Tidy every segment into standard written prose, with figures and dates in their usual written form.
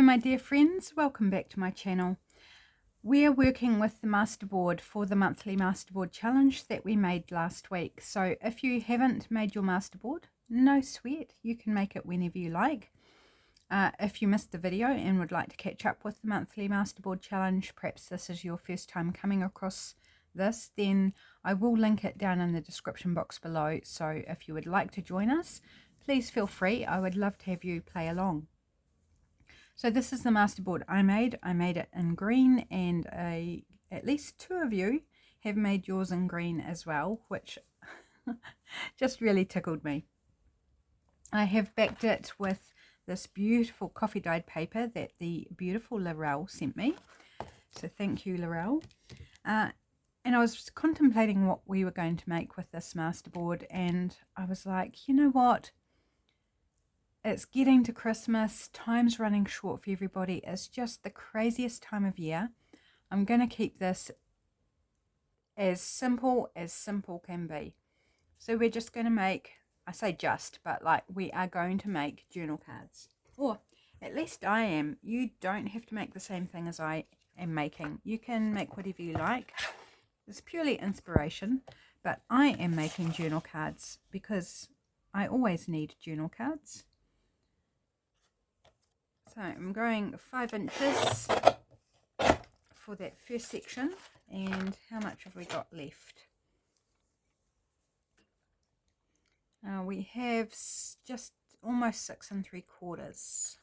my dear friends, welcome back to my channel. We are working with the masterboard for the monthly masterboard challenge that we made last week. So if you haven't made your masterboard, no sweat, you can make it whenever you like. If you missed the video and would like to catch up with the monthly masterboard challenge, perhaps this is your first time coming across this, then I will link it down in the description box below. So if you would like to join us, please feel free. I would love to have you play along. So this is the masterboard I made. I made it in green, and at least two of you have made yours in green as well, which just really tickled me. I have backed it with this beautiful coffee dyed paper that the beautiful Laurel sent me. So thank you, Laurel. And I was contemplating what we were going to make with this masterboard, and I was like, you know what? It's getting to Christmas, time's running short for everybody. It's just the craziest time of year. I'm going to keep this as simple can be. So we're just going to make, I say just, but like we are going to make journal cards. Or at least I am. You don't have to make the same thing as I am making. You can make whatever you like. It's purely inspiration, but I am making journal cards because I always need journal cards. So I'm going 5 inches for that first section, and how much have we got left? We have just almost 6 3/4.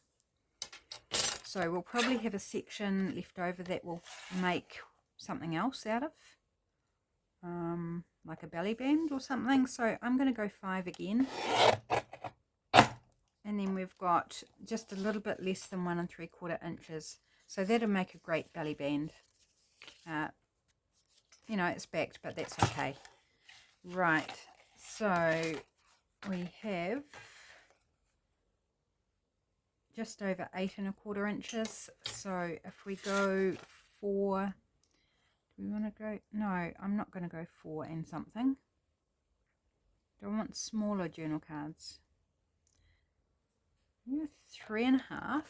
So we'll probably have a section left over that we'll make something else out of, like a belly band or something. So I'm going to go 5 again. And then we've got just a little bit less than 1 3/4 inches. So that'll make a great belly band. You know, it's backed, but that's okay. Right, so we have just over 8 1/4 inches. So if we go 4, do we want to go? No, I'm not going to go 4 and something. Do I want smaller journal cards? 3 1/2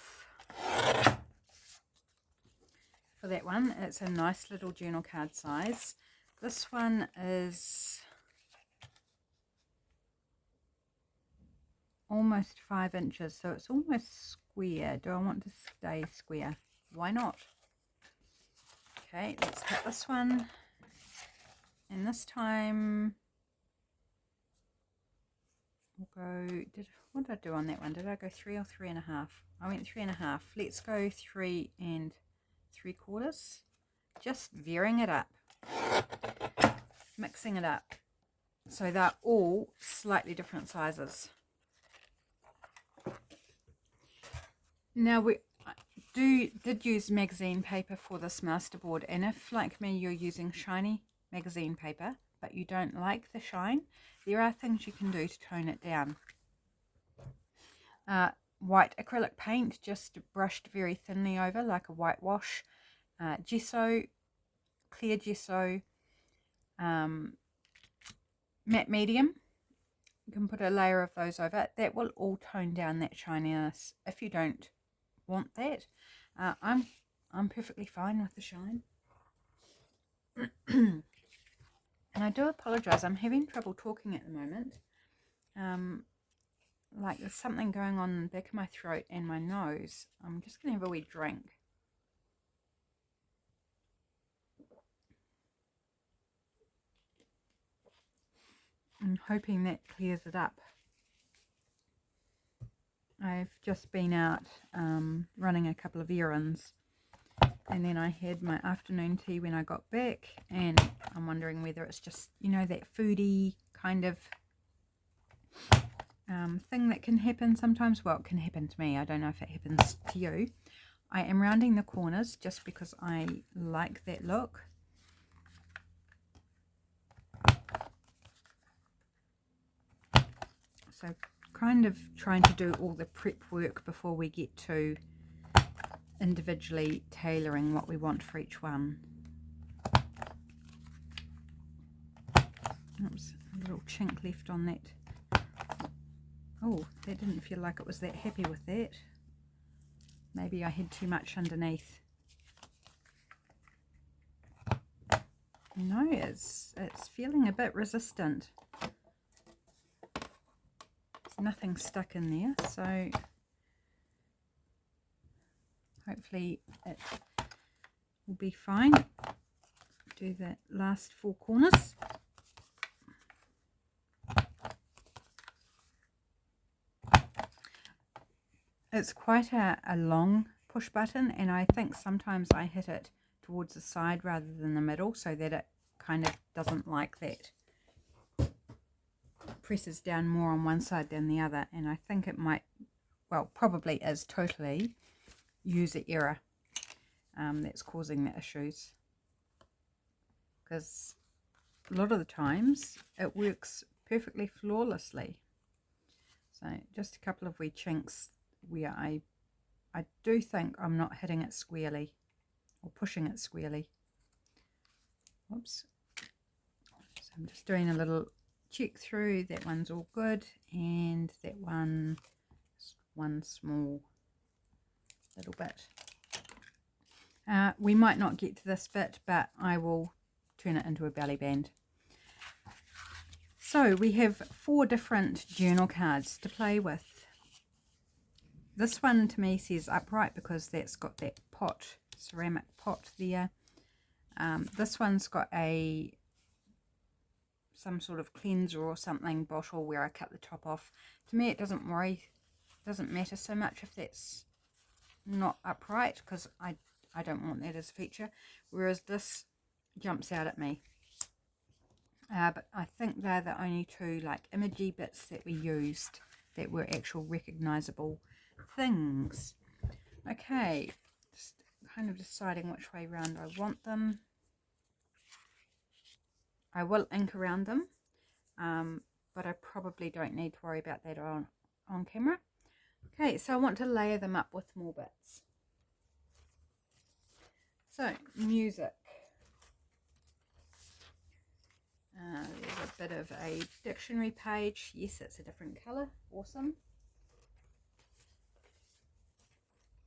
for that one. It's a nice little journal card size. This one is almost 5 inches, so it's almost square. Do I want to stay square? Why not? Okay, let's cut this one, and this time we'll go, what did I do on that one? Did I go 3 or 3 1/2? I went 3 1/2. Let's go 3 3/4. Just veering it up, mixing it up. So they're all slightly different sizes. Now we did use magazine paper for this masterboard, and if like me you're using shiny magazine paper but you don't like the shine, there are things you can do to tone it down. White acrylic paint, just brushed very thinly over like a whitewash. Gesso, clear gesso, matte medium. You can put a layer of those over. That will all tone down that shininess. If you don't want that, I'm perfectly fine with the shine. And I do apologize, I'm having trouble talking at the moment. Like there's something going on in the back of my throat and my nose. I'm just going to have a wee drink. I'm hoping that clears it up. I've just been out running a couple of errands, and then I had my afternoon tea when I got back, and I'm wondering whether it's just, you know, that foodie kind of thing that can happen sometimes. Well, it can happen to me. I don't know if it happens to you. I am rounding the corners just because I like that look. So kind of trying to do all the prep work before we get to individually tailoring what we want for each one. Oops, a little chink left on that. Oh, that didn't feel like it was that happy with that. Maybe I had too much underneath. No, it's feeling a bit resistant. There's nothing stuck in there, so hopefully it will be fine. Do the last 4 corners. It's quite a long push button, and I think sometimes I hit it towards the side rather than the middle, so that it kind of doesn't like that. Presses down more on one side than the other, and I think it might, well, probably is totally user error that's causing the issues, because a lot of the times it works perfectly flawlessly. So just a couple of wee chinks where I do think I'm not hitting it squarely or pushing it squarely. Whoops. So I'm just doing a little check through. That one's all good, and that one small little bit. We might not get to this bit, but I will turn it into a belly band. So we have 4 different journal cards to play with. This one to me says upright because that's got that pot, ceramic pot there. This one's got some sort of cleanser or something bottle where I cut the top off. To me it doesn't matter so much if that's not upright, because I don't want that as a feature, whereas this jumps out at me. But I think they're the only 2 like imagey bits that we used that were actual recognizable things. Okay, just kind of deciding which way round I want them. I will ink around them, but I probably don't need to worry about that on camera. Okay, so I want to layer them up with more bits. So, music. There's a bit of a dictionary page. Yes, it's a different colour. Awesome.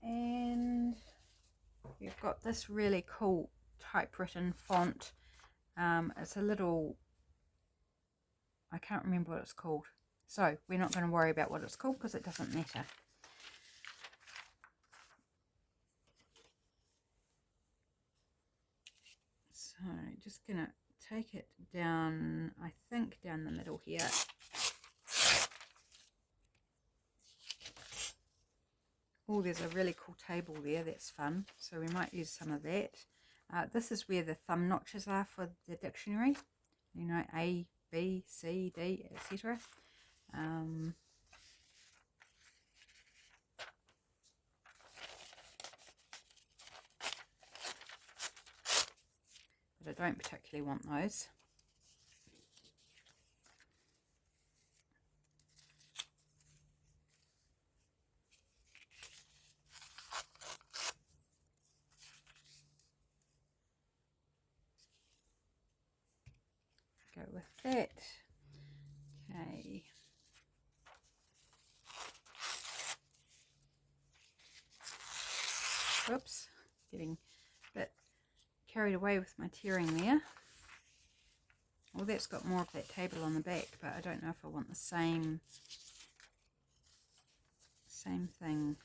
And we've got this really cool typewritten font. It's a little, I can't remember what it's called. So we're not going to worry about what it's called because it doesn't matter. So just going to take it down, I think down the middle here. Oh, there's a really cool table there. That's fun. So we might use some of that. This is where the thumb notches are for the dictionary. You know, A, B, C, D, etc. But I don't particularly want those. Go with that. Okay. Whoops, getting a bit carried away with my tearing there. Well, that's got more of that table on the back, but I don't know if I want the same thing.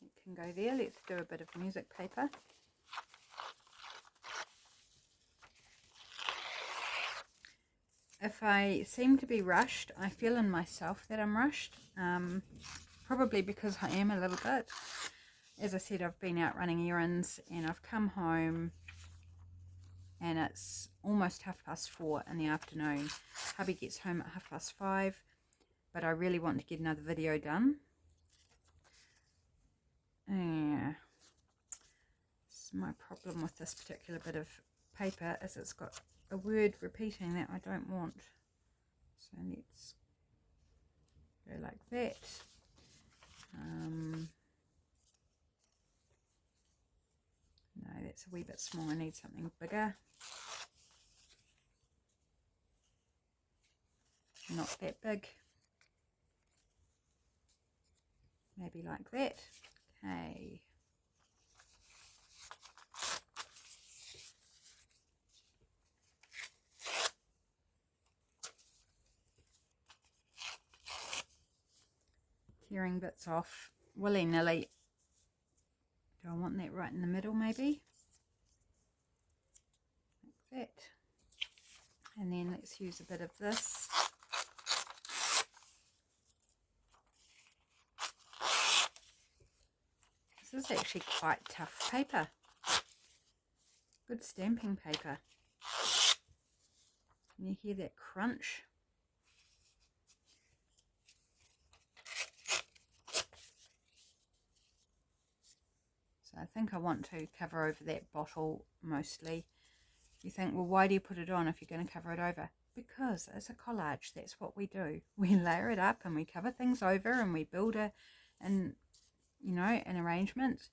It can go there. Let's do a bit of music paper. If I seem to be rushed, I feel in myself that I'm rushed, probably because I am a little bit. As I said, I've been out running errands and I've come home and it's almost 4:30 in the afternoon. Hubby gets home at 5:30, but I really want to get another video done. Yeah. So my problem with this particular bit of paper is it's got a word repeating that I don't want. So let's go like that. No, No, that's a wee bit small. I need something bigger. Not that big. Maybe like that. Okay. Tearing bits off willy-nilly. Do I want that right in the middle maybe? Like that. And then let's use a bit of this. This is actually quite tough paper. Good stamping paper. Can you hear that crunch? So I think I want to cover over that bottle mostly. You think, well, why do you put it on if you're going to cover it over? Because it's a collage. That's what we do. We layer it up and we cover things over and we build an arrangement.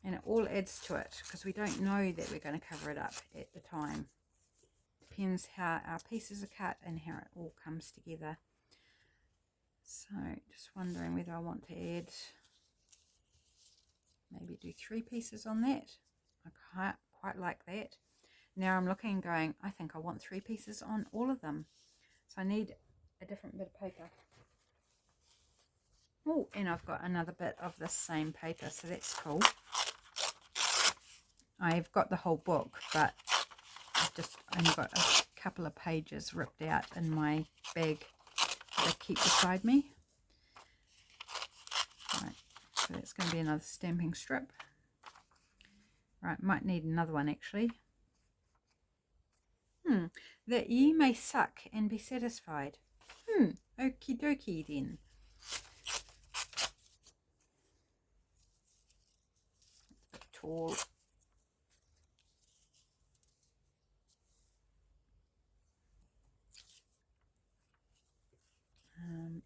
And it all adds to it because we don't know that we're going to cover it up at the time. Depends how our pieces are cut and how it all comes together. So just wondering whether I want to add, maybe do 3 pieces on that. I quite like that. Now I'm looking and going, I think I want 3 pieces on all of them. So I need a different bit of paper. Oh, and I've got another bit of the same paper, so that's cool. I've got the whole book, but I've just only got a couple of pages ripped out in my bag that I keep beside me. Right, so that's going to be another stamping strip. Right, might need another one actually. That ye may suck and be satisfied. Okie dokie then. It's a bit tall.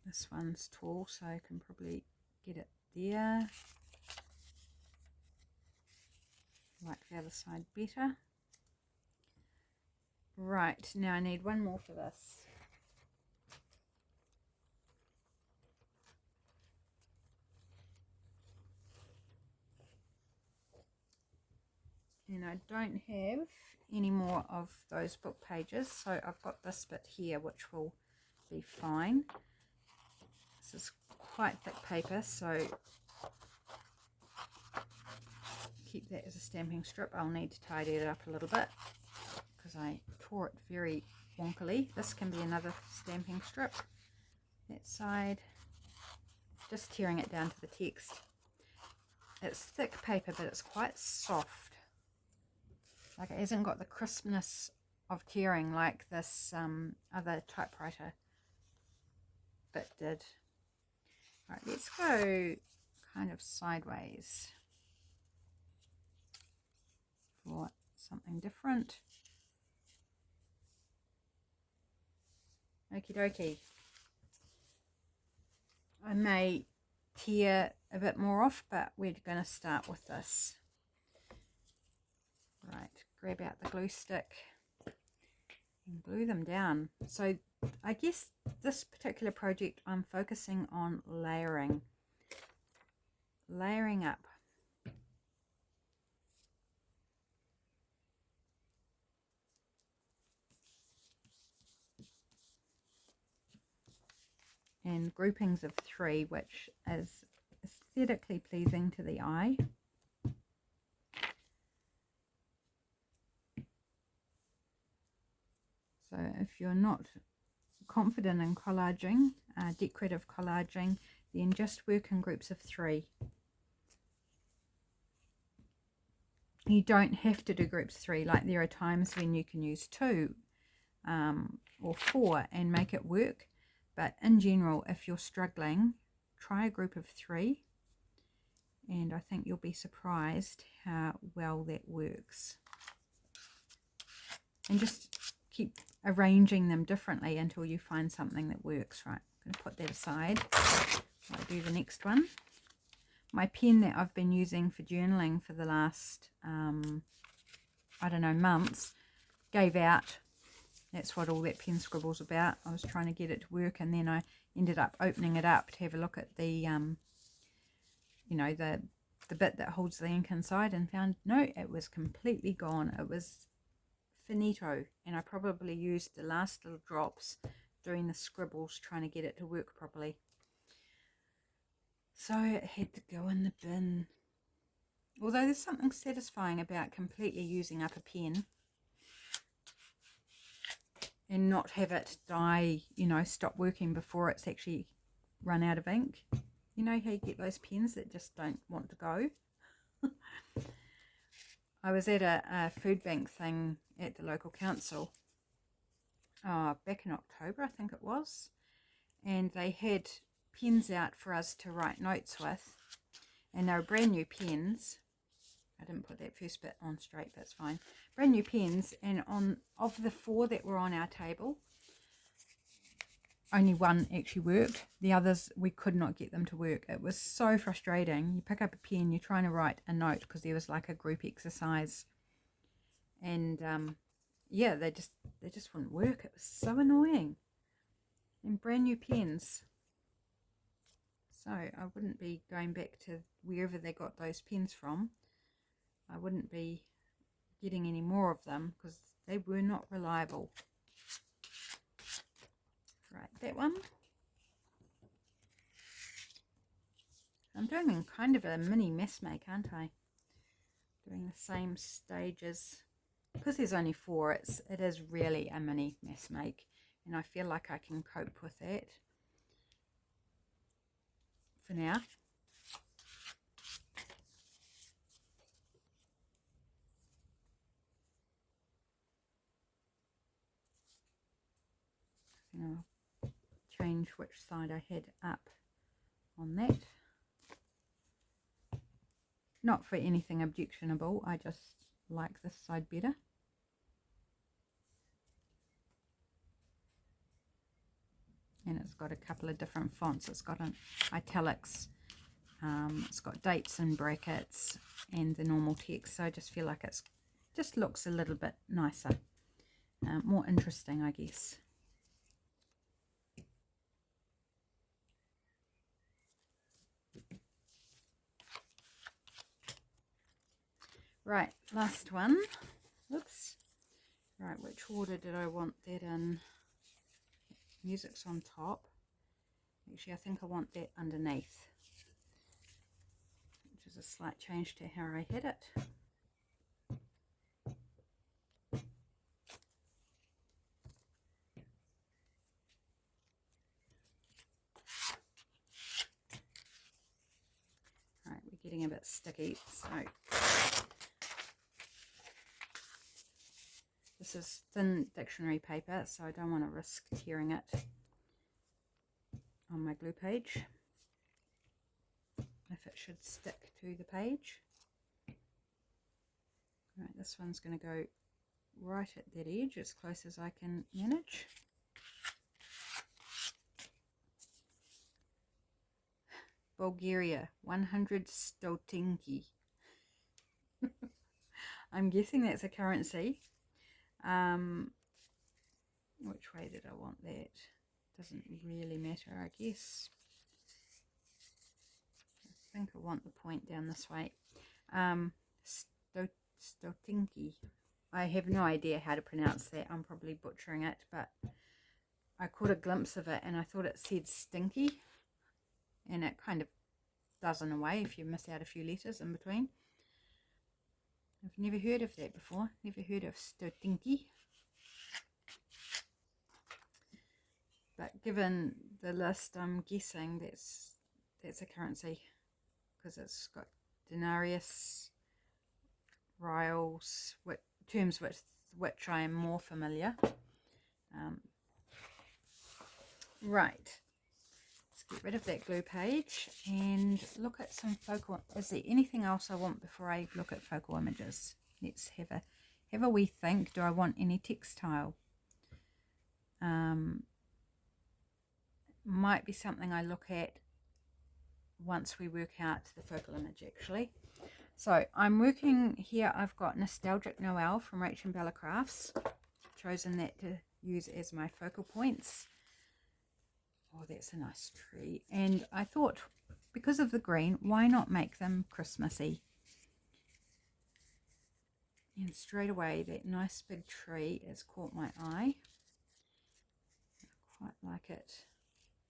This one's tall, so I can probably get it there. Like the other side better. Right, now I need one more for this. And I don't have any more of those book pages, so I've got this bit here which will be fine. This is quite thick paper, so keep that as a stamping strip. I'll need to tidy it up a little bit because I tore it very wonkily. This can be another stamping strip. That side, just tearing it down to the text. It's thick paper, but it's quite soft. Like it hasn't got the crispness of tearing like this other typewriter bit did. Right, let's go kind of sideways for something different. Okie dokie. I may tear a bit more off, but we're going to start with this. Right, grab out the glue stick and glue them down. So I guess this particular project I'm focusing on layering up. And groupings of 3, which is aesthetically pleasing to the eye. So if you're not confident in collaging, decorative collaging, then just work in groups of 3. You don't have to do groups 3, like there are times when you can use 2 or 4 and make it work. But in general, if you're struggling, try a group of 3, and I think you'll be surprised how well that works. And just keep arranging them differently until you find something that works. Right, I'm going to put that aside while I do the next one. My pen that I've been using for journaling for the last, I don't know, months, gave out. That's what all that pen scribble's about. I was trying to get it to work, and then I ended up opening it up to have a look at the, you know, the bit that holds the ink inside, and found, no, it was completely gone. It was finito, and I probably used the last little drops doing the scribbles trying to get it to work properly. So it had to go in the bin. Although there's something satisfying about completely using up a pen and not have it die, you know, stop working before it's actually run out of ink. You know how you get those pens that just don't want to go? I was at a food bank thing at the local council back in October, I think it was, and they had pens out for us to write notes with, and they were brand new pens. I didn't put that first bit on straight, but it's fine. Brand new pens, and of the 4 that were on our table, only 1 actually worked. The others, we could not get them to work. It was so frustrating. You pick up a pen, you're trying to write a note because there was like a group exercise, and yeah, they just wouldn't work. It was so annoying. And brand new pens. So I wouldn't be going back to wherever they got those pens from. I wouldn't be getting any more of them because they were not reliable. Right, that one. I'm doing kind of a mini mess make, aren't I? Doing the same stages. Because there's only 4, it is really a mini mess make, and I feel like I can cope with that for now. I'll change which side I had up on that. Not for anything objectionable, I just like this side better. And it's got a couple of different fonts. It's got an italics, it's got dates and brackets, and the normal text. So I just feel like it's just looks a little bit nicer, more interesting, I guess. Right, last one. Oops. Right, which order did I want that in? Music's on top. Actually, I think I want that underneath, which is a slight change to how I had it. Right, we're getting a bit sticky, so this is thin dictionary paper, so I don't want to risk tearing it on my glue page if it should stick to the page. Right, this one's going to go right at that edge as close as I can manage. Bulgaria, 100 stotinki. I'm guessing that's a currency. Which way did I want that? Doesn't really matter, I guess. I think I want the point down this way. Stotinki. I have no idea how to pronounce that. I'm probably butchering it, but I caught a glimpse of it and I thought it said stinky, and it kind of does in a way if you miss out a few letters in between. I've never heard of that before. Never heard of stotinki. But given the list, I'm guessing that's a currency, because it's got denarius, rials, terms with which I am more familiar. Right, let's get rid of that glue page and look at some focal. Is there anything else I want before I look at focal images? Let's have a wee think. Do I want any textile? Might be something I look at once we work out the focal image actually. So I'm working here, I've got Nostalgic Noel from Rach and Bella Crafts. Chosen that to use as my focal points. Oh, that's a nice tree. And I thought, because of the green, why not make them Christmassy? And straight away, that nice big tree has caught my eye. I quite like it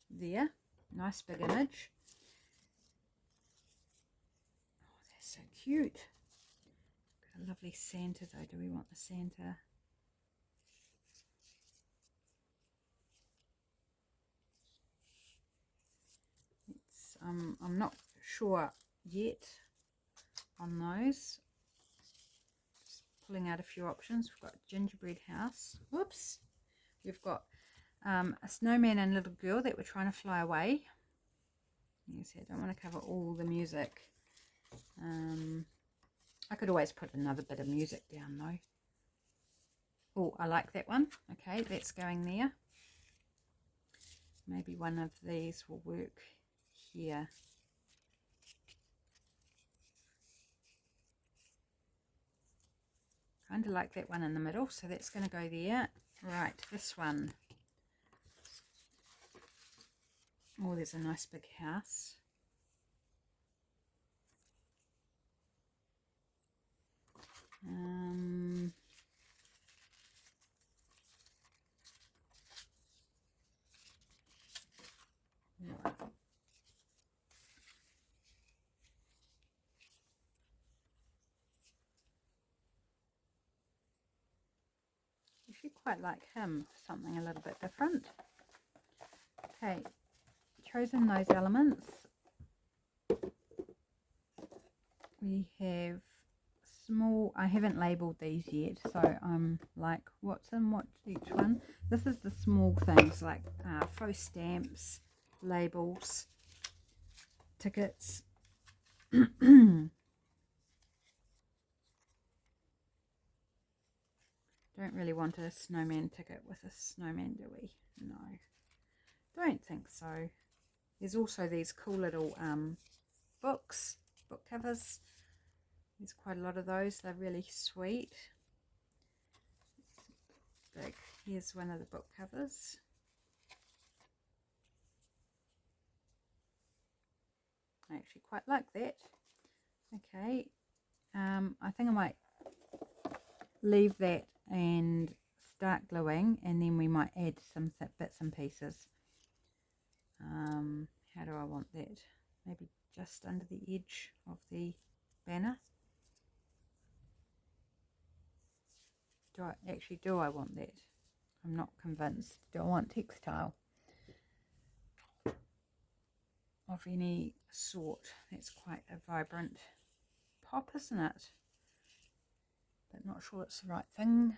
there. Nice big image. Oh, that's so cute. Got a lovely Santa though. Do we want the Santa? It's, I'm not sure yet on those. Just pulling out a few options. We've got gingerbread house. Whoops. We've got a snowman and little girl that were trying to fly away. You see, I don't want to cover all the music. I could always put another bit of music down though. Oh, I like that one. Okay, that's going there. Maybe one of these will work here. Kind of like that one in the middle, so that's going to go there. Right, this one. Oh, there's a nice big house. Right. Actually quite like him, something a little bit different. Okay, chosen those elements. We have small, I haven't labelled these yet, so I'm like, what's in what's each one? This is the small things like faux stamps, labels, tickets. Don't really want a snowman ticket with a snowman, do we? No, don't think so. There's also these cool little books, book covers. There's quite a lot of those. They're really sweet. Big. Here's one of the book covers. I actually quite like that. Okay, I think I might leave that and start gluing, and then we might add some bits and pieces. How do I want that? Maybe just under the edge of the banner. Do I want that? I'm not convinced. Do I want textile of any sort? That's quite a vibrant pop, isn't it? But not sure it's the right thing.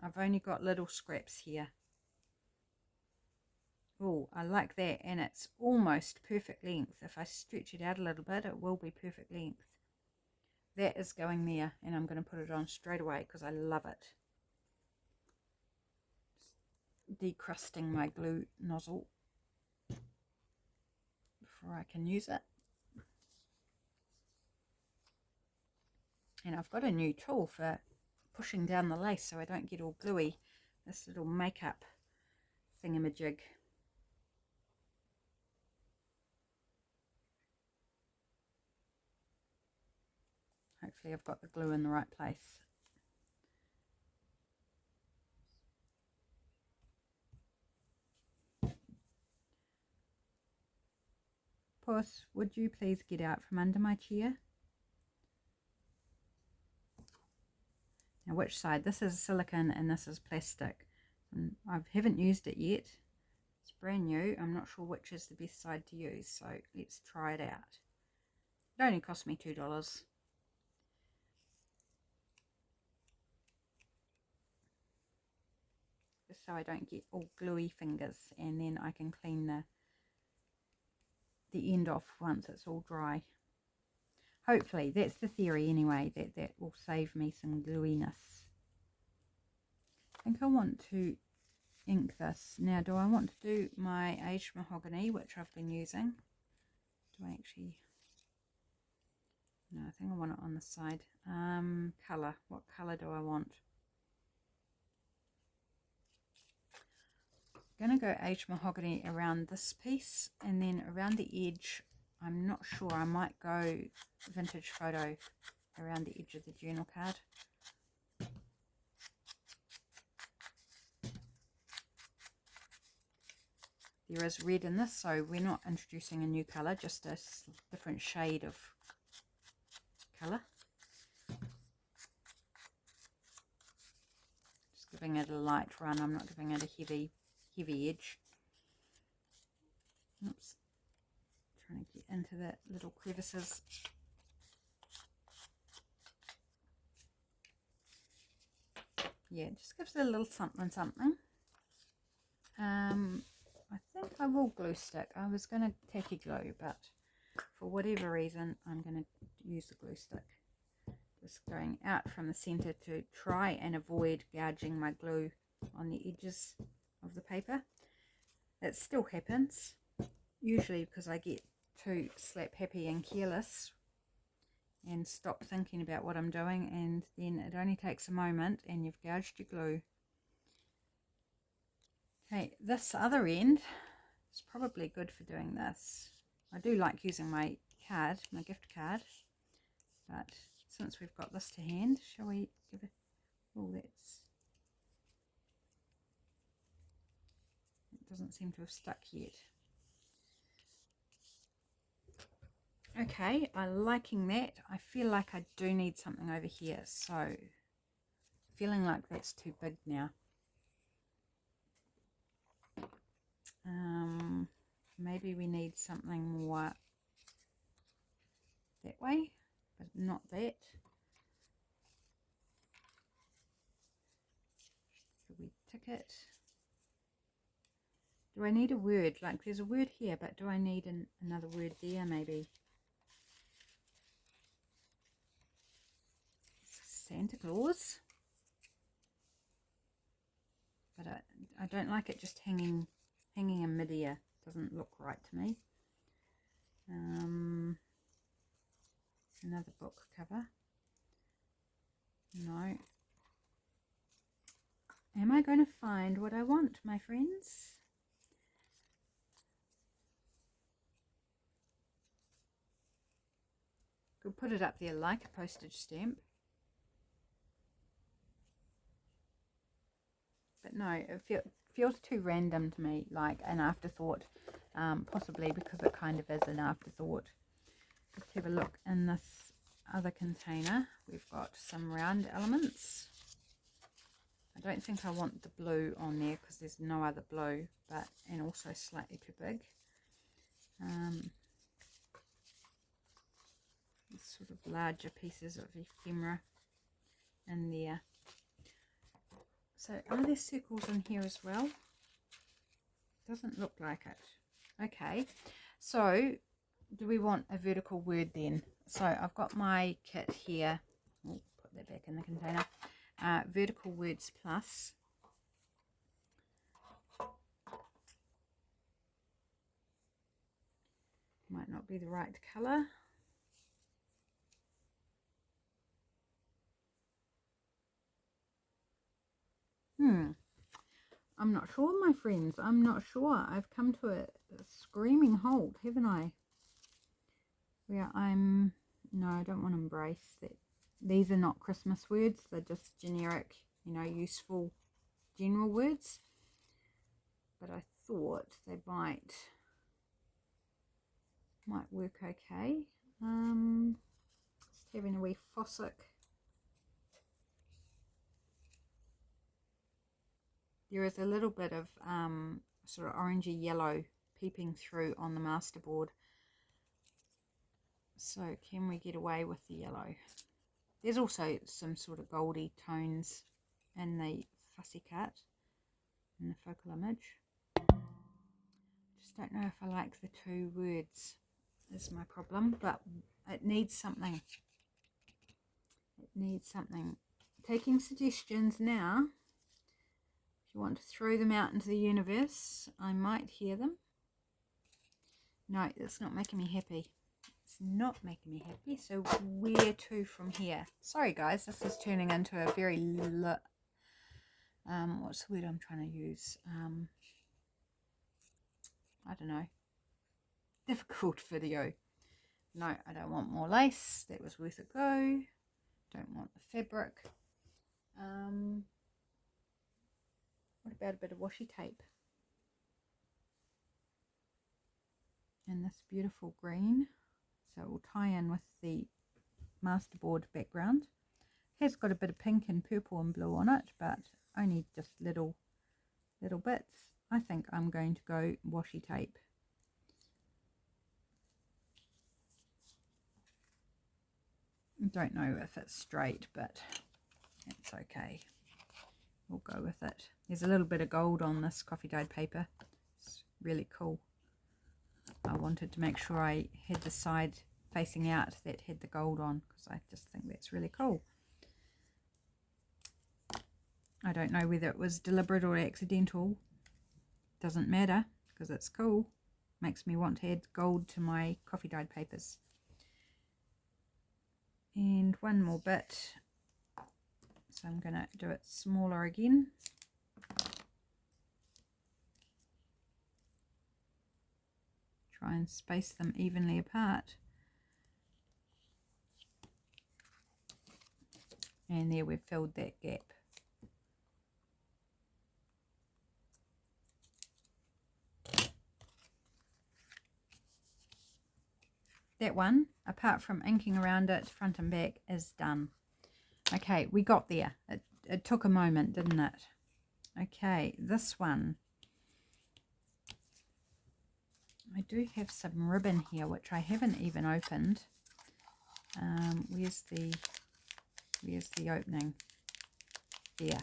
I've only got little scraps here. Oh, I like that, and it's almost perfect length. If I stretch it out a little bit, it will be perfect length. That is going there, and I'm going to put it on straight away because I love it. Just decrusting my glue nozzle before I can use it. And I've got a new tool for pushing down the lace so I don't get all gluey. This little makeup thingamajig. Hopefully I've got the glue in the right place. Puss, would you please get out from under my chair? Now which side? This is silicone and this is plastic. And I haven't used it yet. It's brand new. I'm not sure which is the best side to use, so let's try it out. It only cost me $2. Just so I don't get all gluey fingers, and then I can clean the end off once it's all dry. Hopefully, that's the theory anyway, that will save me some gluiness. I think I want to ink this. Now, do I want to do my aged mahogany, which I've been using? Do I actually... No, I think I want it on the side. Colour. What colour do I want? I'm going to go aged mahogany around this piece, and then around the edge, I'm not sure, I might go vintage photo around the edge of the journal card. There is red in this, so we're not introducing a new colour, just a different shade of colour. Just giving it a light run, I'm not giving it a heavy edge. Oops, trying to get into the little crevices. Yeah, it just gives it a little something. I think I will glue stick. I was going to tacky glue, but for whatever reason I'm going to use the glue stick. Just going out from the center to try and avoid gouging my glue on the edges of the paper. It still happens, usually because I get too slap happy and careless and stop thinking about what I'm doing, and then it only takes a moment and you've gouged your glue. Okay, this other end is probably good for doing this. I do like using my card, my gift card, but since we've got this to hand, shall we give it... Oh, it doesn't seem to have stuck yet. Okay, I'm liking that. I feel like I do need something over here, so feeling like that's too big now. Maybe we need something more that way, but not that. So we tick it. Do I need a word? Like there's a word here, but do I need another word there maybe? Santa Claus. But I don't like it just hanging in midair. Doesn't look right to me. Another book cover. No. Am I going to find what I want, my friends? Could put it up there like a postage stamp. But no, it feels too random to me, like an afterthought, possibly because it kind of is an afterthought. Let's have a look in this other container. We've got some round elements. I don't think I want the blue on there because there's no other blue, and also slightly too big. Sort of larger pieces of ephemera in there. So are there circles in here as well? Doesn't look like it. Okay, so do we want a vertical word then? So I've got my kit here. I'll put that back in the container. Vertical words plus. Might not be the right colour. I'm not sure, my friends. I'm not sure. I've come to a screaming halt, haven't I? Where no, I don't want to embrace that. These are not Christmas words. They're just generic, useful general words. But I thought they might work okay. Just having a wee fossick. There is a little bit of sort of orangey yellow peeping through on the masterboard. So can we get away with the yellow? There's also some sort of goldy tones in the fussy cut, in the focal image. Just don't know if I like the two words, is my problem, but it needs something. It needs something. Taking suggestions now. If you want to throw them out into the universe, I might hear them. No, it's not making me happy. It's not making me happy. So where to from here? Sorry guys, this is turning into a very what's the word I'm trying to use? I don't know. Difficult video. No, I don't want more lace. That was worth a go. Don't want the fabric. What about a bit of washi tape? And this beautiful green. So it will tie in with the Masterboard background. It has got a bit of pink and purple and blue on it, but only just little bits. I think I'm going to go washi tape. Don't know if it's straight, but it's okay. We'll go with it. There's a little bit of gold on this coffee dyed paper. It's really cool. I wanted to make sure I had the side facing out that had the gold on, because I just think that's really cool. I don't know whether it was deliberate or accidental. Doesn't matter, because it's cool. Makes me want to add gold to my coffee dyed papers. And one more bit. So I'm going to do it smaller again. Try and space them evenly apart. And there we've filled that gap. That one, apart from inking around it front and back, is done. Okay, we got there. It took a moment, didn't it? Okay, this one. I do have some ribbon here, which I haven't even opened. Where's the opening? There.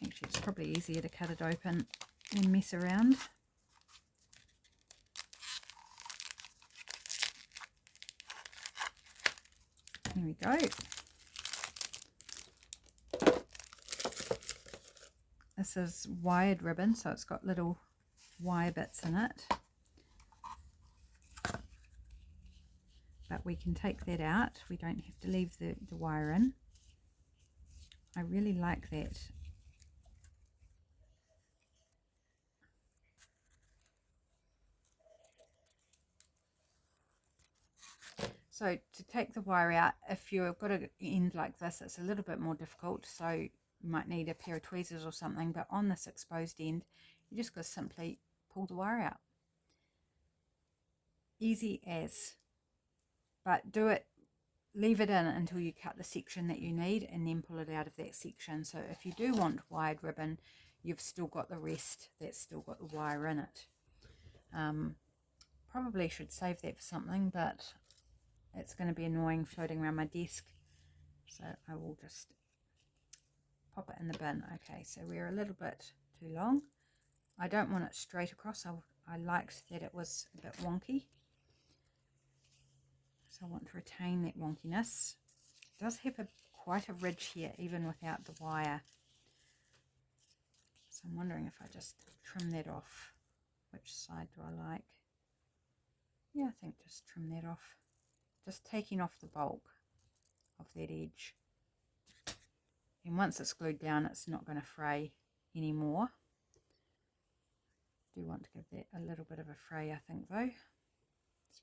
Actually, it's probably easier to cut it open and mess around. Here we go. This is wired ribbon, so it's got little wire bits in it. But we can take that out. We don't have to leave the wire in. I really like that. So to take the wire out, if you've got an end like this, it's a little bit more difficult. So you might need a pair of tweezers or something. But on this exposed end, you just got to simply pull the wire out. Easy as. But do it, leave it in until you cut the section that you need, and then pull it out of that section. So if you do want wired ribbon, you've still got the rest that's still got the wire in it. Probably should save that for something, but it's going to be annoying floating around my desk, so I will just pop it in the bin. Okay, so we're a little bit too long. I don't want it straight across. I liked that it was a bit wonky, so I want to retain that wonkiness. It does have quite a ridge here even without the wire, so I'm wondering if I just trim that off. Which side do I like? Yeah, I think just trim that off. Just taking off the bulk of that edge. And once it's glued down, it's not going to fray anymore. Do want to give that a little bit of a fray, I think, though. It's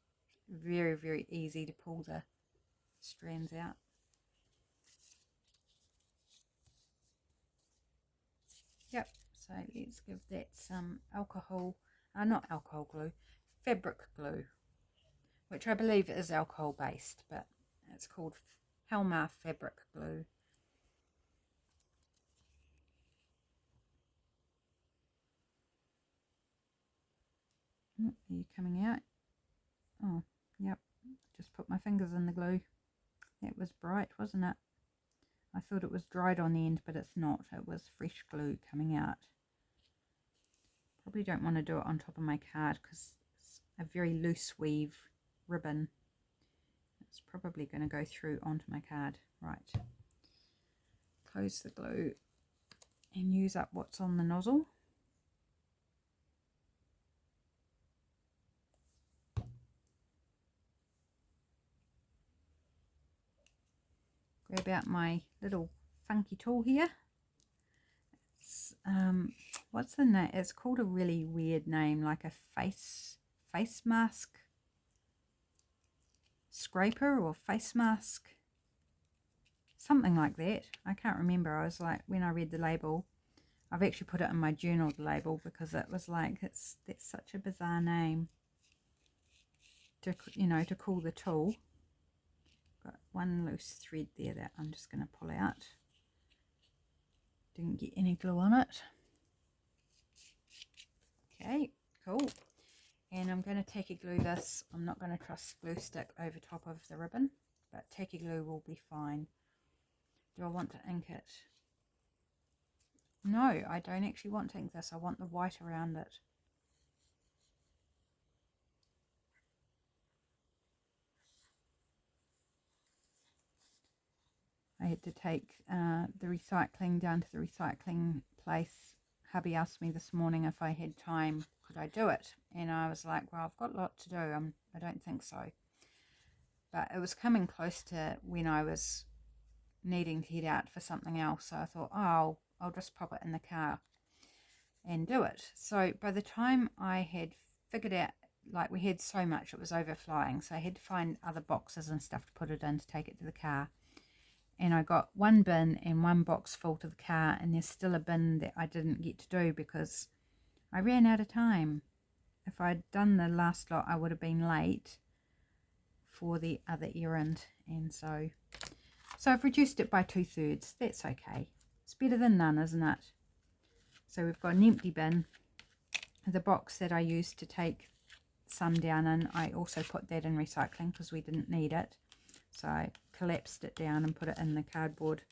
very, very easy to pull the strands out. Yep, so let's give that some alcohol, not alcohol glue, fabric glue, which I believe is alcohol based, but it's called Helmar fabric glue. Oh, are you coming out? Oh, yep, just put my fingers in the glue. That was bright, wasn't it? I thought it was dried on the end, but it's not. It was fresh glue coming out. Probably don't want to do it on top of my card because it's a very loose weave ribbon. It's probably going to go through onto my card. Right, close the glue and use up what's on the nozzle. grab out my little funky tool here. It's, what's the name? It's called a really weird name, like a face mask scraper or face mask, something like that. I can't remember. I was like, when I read the label, I've actually put it in my journal, the label, because it was like, that's such a bizarre name to, you know, to call the tool. Got one loose thread there that I'm just going to pull out. Didn't get any glue on it. Okay, cool. And I'm going to tacky glue this. I'm not going to trust glue stick over top of the ribbon, but tacky glue will be fine. Do I want to ink it? No, I don't actually want to ink this. I want the white around it. I had to take the recycling down to the recycling place. Hubby asked me this morning if I had time, could I do it? And I was like, well, I've got a lot to do. I don't think so. But it was coming close to when I was needing to head out for something else. So I thought, oh, I'll just pop it in the car and do it. So by the time I had figured out, like, we had so much, it was overflowing. So I had to find other boxes and stuff to put it in to take it to the car. And I got one bin and one box full to the car, and there's still a bin that I didn't get to do because I ran out of time. If I'd done the last lot, I would have been late for the other errand. And so I've reduced it by 2/3. That's okay. It's better than none, isn't it? So we've got an empty bin. The box that I used to take some down in, I also put that in recycling because we didn't need it. So I collapsed it down and put it in the cardboard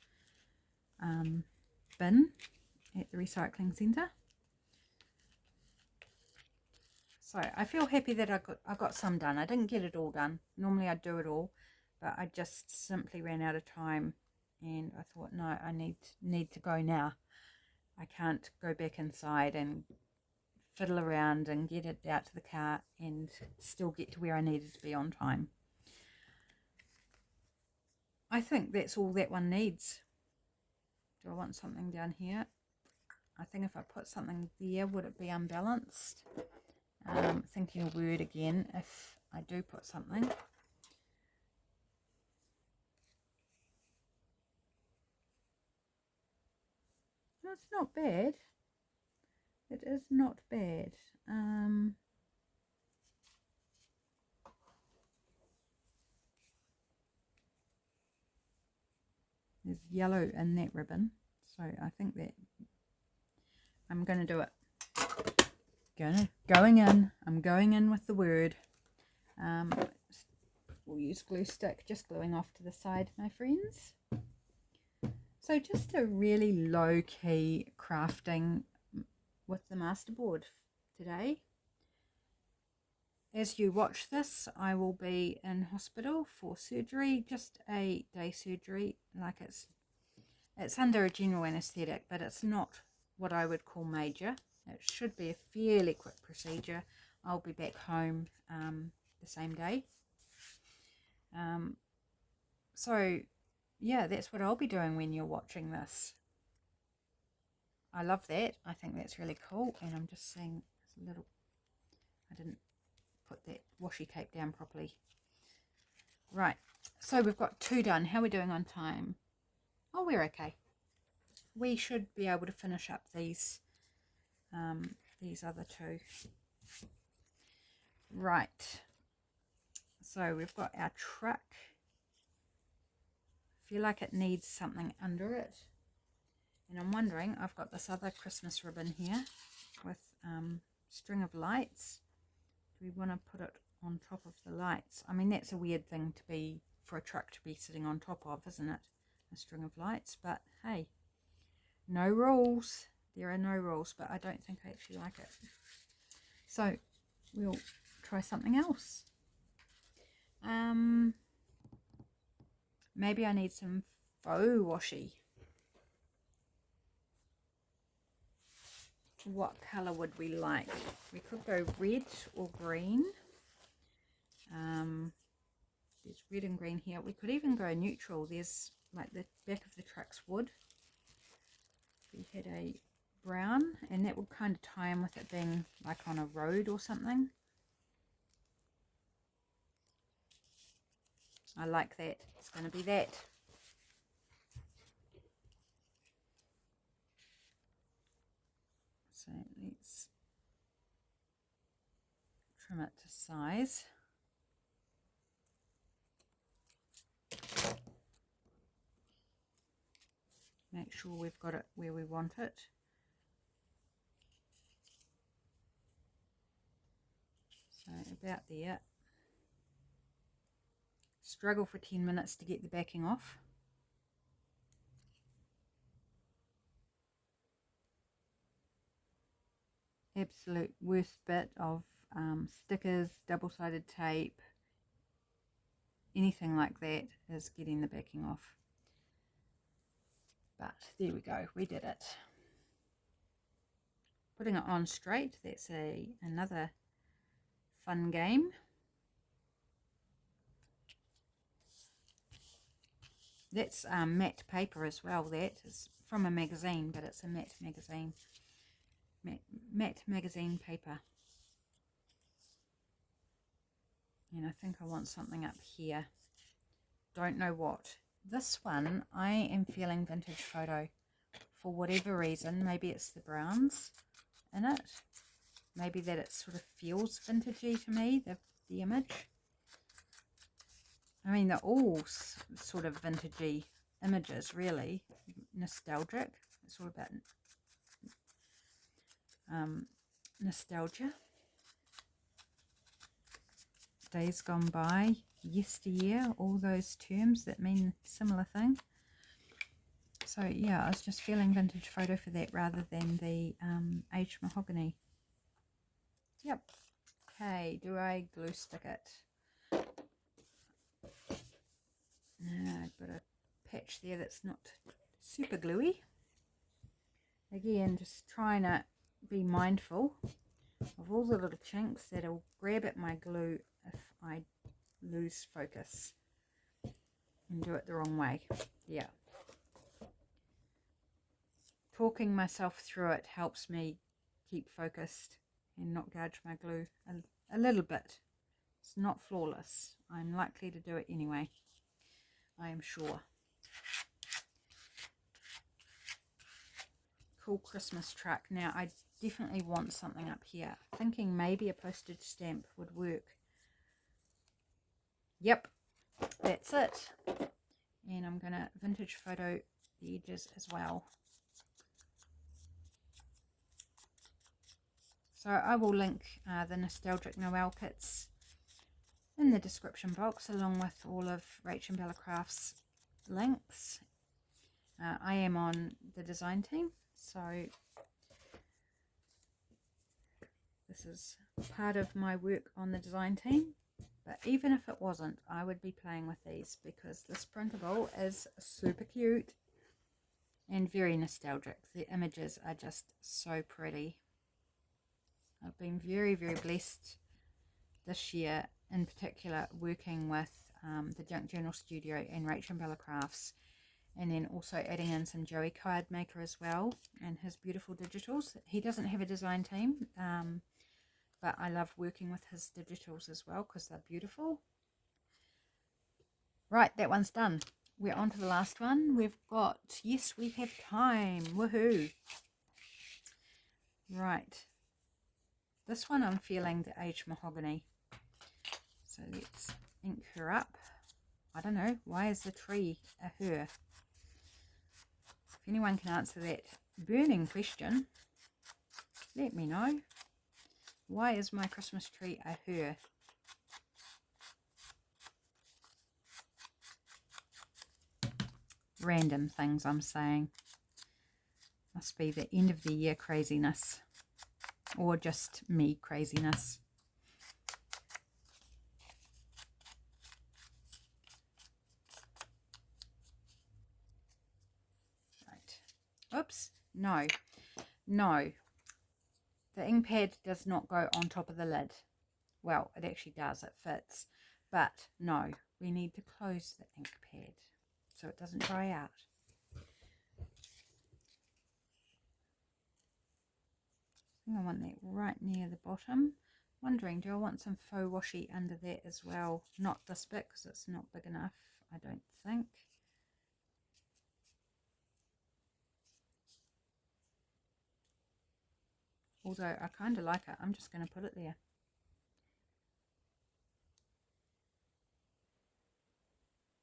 bin at the recycling centre. So I feel happy that I got some done. I didn't get it all done. Normally I'd do it all, but I just simply ran out of time, and I thought, no, I need to go now. I can't go back inside and fiddle around and get it out to the car and still get to where I needed to be on time. I think that's all that one needs. Do I want something down here? I think if I put something there, would it be unbalanced? Thinking a word again, if I do put something. No, it's not bad. It is not bad. There's yellow in that ribbon, so I think that I'm going to do it. Going in. I'm going in with the word. We'll use glue stick, just gluing off to the side, my friends. So just a really low-key crafting with the Masterboard today. As you watch this, I will be in hospital for surgery, just a day surgery. Like it's under a general anaesthetic, but it's not what I would call major. It should be a fairly quick procedure. I'll be back home the same day. So yeah, that's what I'll be doing when you're watching this. I love that. I think that's really cool. And I'm just seeing a little, I didn't put that washi tape down properly. Right, so we've got 2 done. How are we doing on time? Oh, we're okay. We should be able to finish up these other 2. Right, so we've got our truck. I feel like it needs something under it, and I'm wondering, I've got this other Christmas ribbon here with string of lights. Do we want to put it on top of the lights? I mean, that's a weird thing to be, for a truck to be sitting on top of, isn't it? A string of lights, but hey, no rules. There are no rules, but I don't think I actually like it. So we'll try something else. Maybe I need some faux washi. What colour would we like? We could go red or green. There's red and green here. We could even go neutral. There's like the back of the trucks would. We had a brown, and that would kind of tie in with it being like on a road or something. I like that. It's going to be that. So let's trim it to size. Make sure we've got it where we want it. So about there. Struggle for 10 minutes to get the backing off. Absolute worst bit of stickers, double-sided tape, anything like that is getting the backing off. But there we go, we did it. Putting it on straight, that's another fun game. That's matte paper as well. That is from a magazine, but it's a matte magazine. Matte magazine paper. And I think I want something up here. Don't know what. This one, I am feeling vintage photo for whatever reason. Maybe it's the browns in it. Maybe that it sort of feels vintagey to me, the image. I mean, they're all sort of vintagey images, really. Nostalgic. It's all about nostalgia. Days gone by, yesteryear, all those terms that mean similar thing. So yeah, I was just feeling vintage photo for that rather than the aged mahogany. Yep. Okay, do I glue stick it? I've got a patch there that's not super gluey. Again, just trying to be mindful of all the little chinks that'll grab at my glue if I lose focus and do it the wrong way. Yeah. Talking myself through it helps me keep focused and not gouge my glue a little bit. It's not flawless. I'm likely to do it anyway, I am sure. Cool Christmas truck. Now I definitely want something up here. Thinking maybe a postage stamp would work. Yep, that's it. And I'm going to vintage photo the edges as well. So I will link the Nostalgic Noel kits in the description box, along with all of Rachel Bella Crafts links. I am on the design team, so this is part of my work on the design team. But even if it wasn't, I would be playing with these because this printable is super cute and very nostalgic. The images are just so pretty. I've been very, very blessed this year, in particular, working with the Junk Journal Studio and Rachel Bella Crafts, and then also adding in some Joey Card Maker as well, and his beautiful digitals. He doesn't have a design team, but I love working with his digitals as well because they're beautiful. Right, that one's done. We're on to the last one. We've got, yes, we have time. Woohoo. Right. This one I'm feeling the aged mahogany. So let's ink her up. I don't know, why is the tree a her? If anyone can answer that burning question, let me know. Why is my Christmas tree a her? Random things I'm saying. Must be the end of the year craziness. Or just me craziness. Right. Oops. No. No. The ink pad does not go on top of the lid. Well, it actually does. It fits. But no, we need to close the ink pad. so it doesn't dry out. I think I want that right near the bottom. Wondering, do I want some faux washi under that as well? Not this bit because it's not big enough, I don't think. Although I kind of like it, I'm just going to put it there.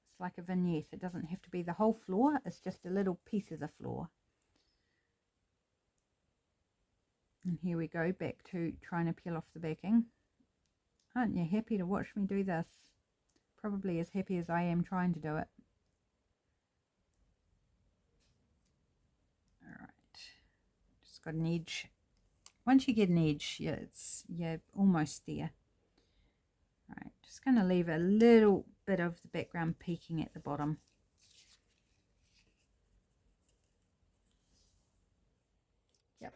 It's like a vignette. It doesn't have to be the whole floor, it's just a little piece of the floor. And here we go, back to trying to peel off the backing. Aren't you happy to watch me do this? Probably as happy as I am trying to do it. Alright, just got an edge. Once you get an edge, you're almost there. Alright, just going to leave a little bit of the background peeking at the bottom. Yep.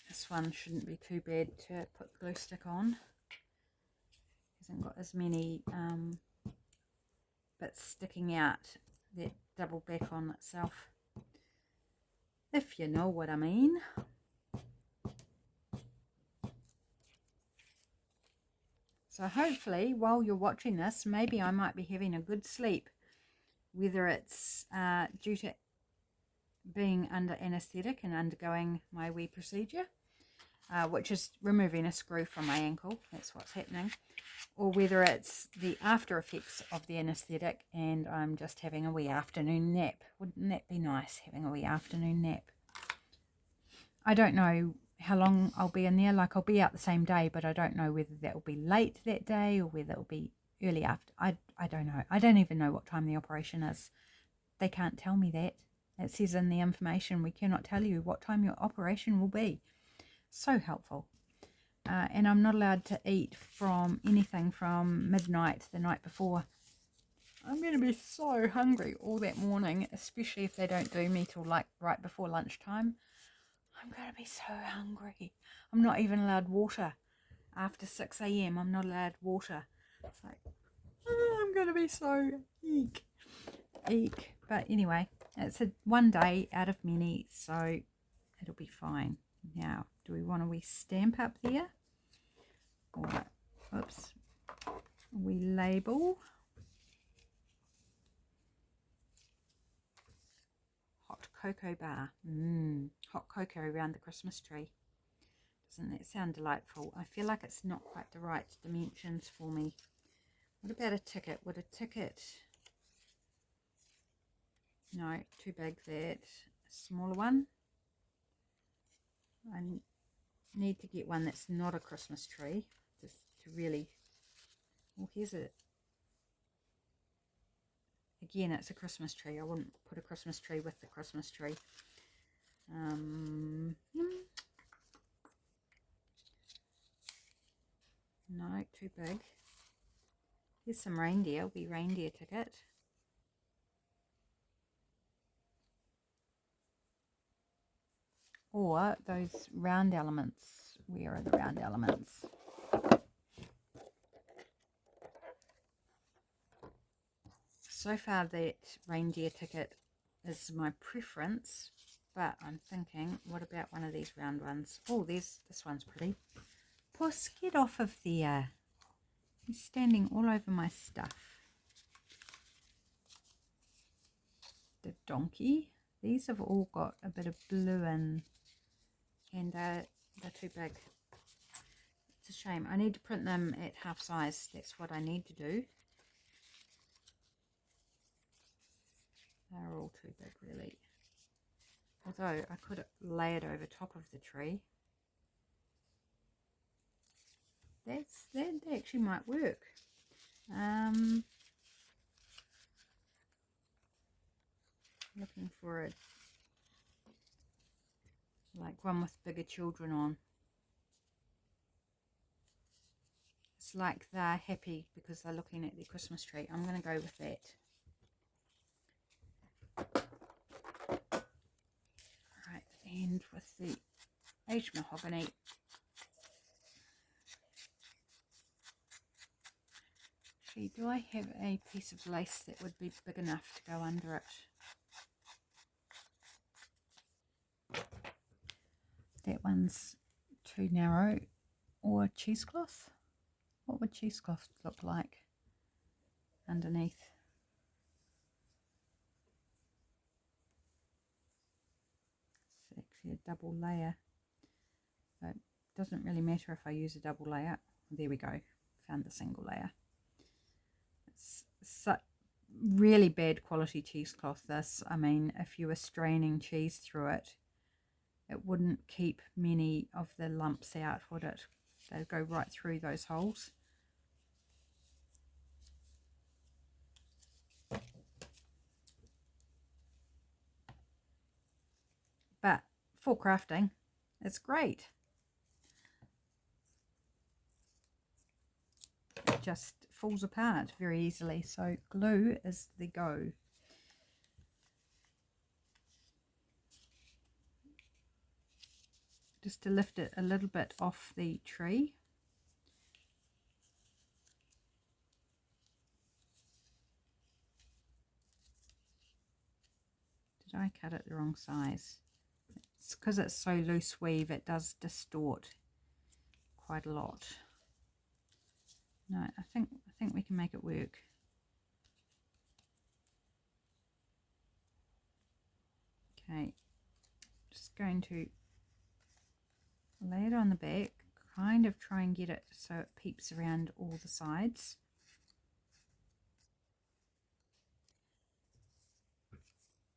This one shouldn't be too bad to put glue stick on. Hasn't got as many bits sticking out that double back on itself, if you know what I mean. So hopefully while you're watching this, maybe I might be having a good sleep, whether it's due to being under anaesthetic and undergoing my wee procedure, which is removing a screw from my ankle, that's what's happening, or whether it's the after effects of the anaesthetic and I'm just having a wee afternoon nap. Wouldn't that be nice, having a wee afternoon nap? I don't know how long I'll be in there. Like, I'll be out the same day, but I don't know whether that will be late that day or whether it will be early after. I don't know. I don't even know what time the operation is. They can't tell me that. It says in the information, we cannot tell you what time your operation will be. So helpful. And I'm not allowed to eat from anything from midnight the night before. I'm going to be so hungry all that morning, especially if they don't do me till like right before lunchtime. I'm going to be so hungry. I'm not even allowed water. After 6 AM, I'm not allowed water. It's like, oh, I'm going to be so eek. But anyway, it's one day out of many, so it'll be fine. Now, do we want a wee stamp up there? Or, oops, we label. Hot cocoa bar. Hot cocoa around the Christmas tree. Doesn't that sound delightful? I feel like it's not quite the right dimensions for me. What about a ticket? Would a ticket... No, too big that. A smaller one. I need to get one that's not a Christmas tree. Just to really... Well, here's it. Again, it's a Christmas tree. I wouldn't put a Christmas tree with the Christmas tree. No, too big. Here's some reindeer. Wee reindeer ticket. Or those round elements. Where are the round elements? So far that reindeer ticket is my preference, but I'm thinking, what about one of these round ones? Oh, this one's pretty. Puss, get off of there. He's standing all over my stuff. The donkey. These have all got a bit of blue in, and they're too big. It's a shame. I need to print them at half size. That's what I need to do. They're all too big, really. Although I could lay it over top of the tree. That actually might work. Looking for it, like one with bigger children on. It's like they're happy because they're looking at their Christmas tree. I'm going to go with that. Right, and with the aged mahogany, Actually, do I have a piece of lace that would be big enough to go under it? That one's too narrow. Or cheesecloth? What would cheesecloth look like underneath? It's actually a double layer. But it doesn't really matter if I use a double layer. There we go. Found the single layer. It's really bad quality cheesecloth, this. I mean, if you were straining cheese through it, it wouldn't keep many of the lumps out, would it? They'd go right through those holes. But for crafting, it's great. It just falls apart very easily, so glue is the go. Just to lift it a little bit off the tree. Did I cut it the wrong size? It's because it's so loose weave, it does distort quite a lot. No, I think we can make it work. Okay, just going to lay it on the back, kind of try and get it so it peeps around all the sides.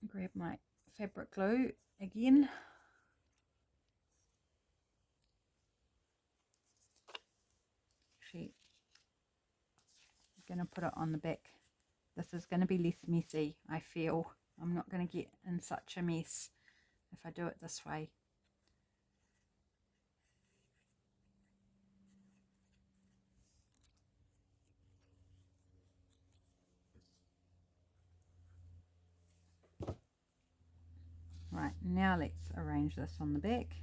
Grab my fabric glue again. Actually, I'm going to put it on the back. This is going to be less messy, I feel. I'm not going to get in such a mess if I do it this way. Right, now let's arrange this on the back.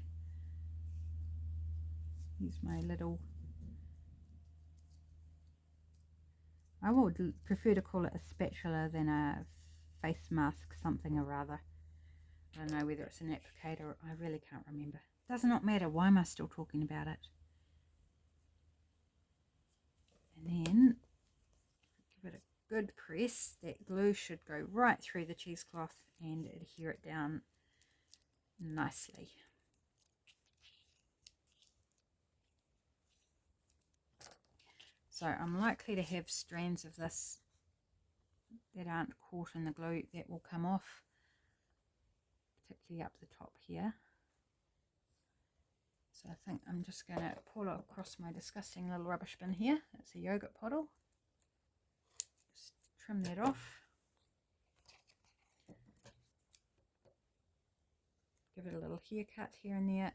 Use my little, I would prefer to call it a spatula than a face mask something or other. I don't know whether it's an applicator, I really can't remember. Does not matter, why am I still talking about it? And then give it a good press. That glue should go right through the cheesecloth and adhere it down nicely. So I'm likely to have strands of this that aren't caught in the glue that will come off, particularly up the top here. So I think I'm just going to pull it across my disgusting little rubbish bin here. It's a yogurt bottle. Just trim that off. Give it a little haircut here and there.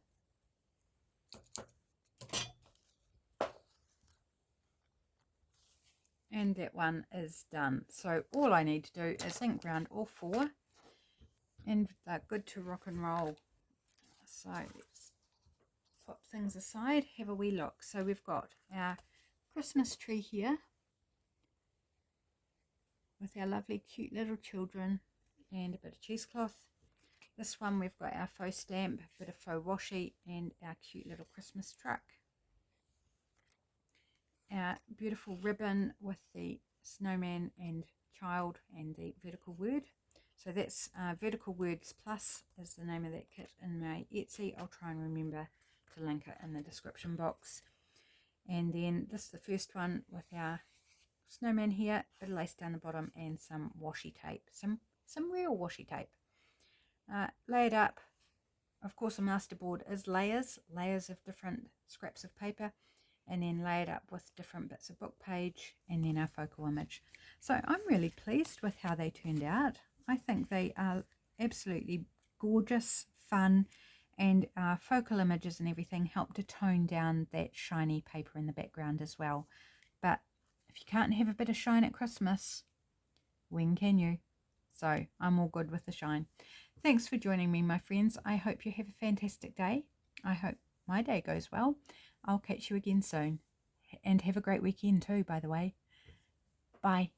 And that one is done. So all I need to do is ink round all four and they're good to rock and roll. So let's pop things aside, have a wee look. So we've got our Christmas tree here with our lovely cute little children and a bit of cheesecloth. This one we've got our faux stamp, a bit of faux washi and our cute little Christmas truck. Our beautiful ribbon with the snowman and child and the vertical word. So that's Vertical Words Plus is the name of that kit in my Etsy. I'll try and remember to link it in the description box. And then this is the first one with our snowman here, a bit of lace down the bottom and some washi tape, some real washi tape. Lay it up. Of course, a masterboard is layers of different scraps of paper, and then lay it up with different bits of book page and then our focal image. So I'm really pleased with how they turned out. I think they are absolutely gorgeous, fun, and focal images and everything help to tone down that shiny paper in the background as well. But if you can't have a bit of shine at Christmas, when can you? So I'm all good with the shine. Thanks for joining me, my friends. I hope you have a fantastic day. I hope my day goes well. I'll catch you again soon. And have a great weekend too, by the way. Bye.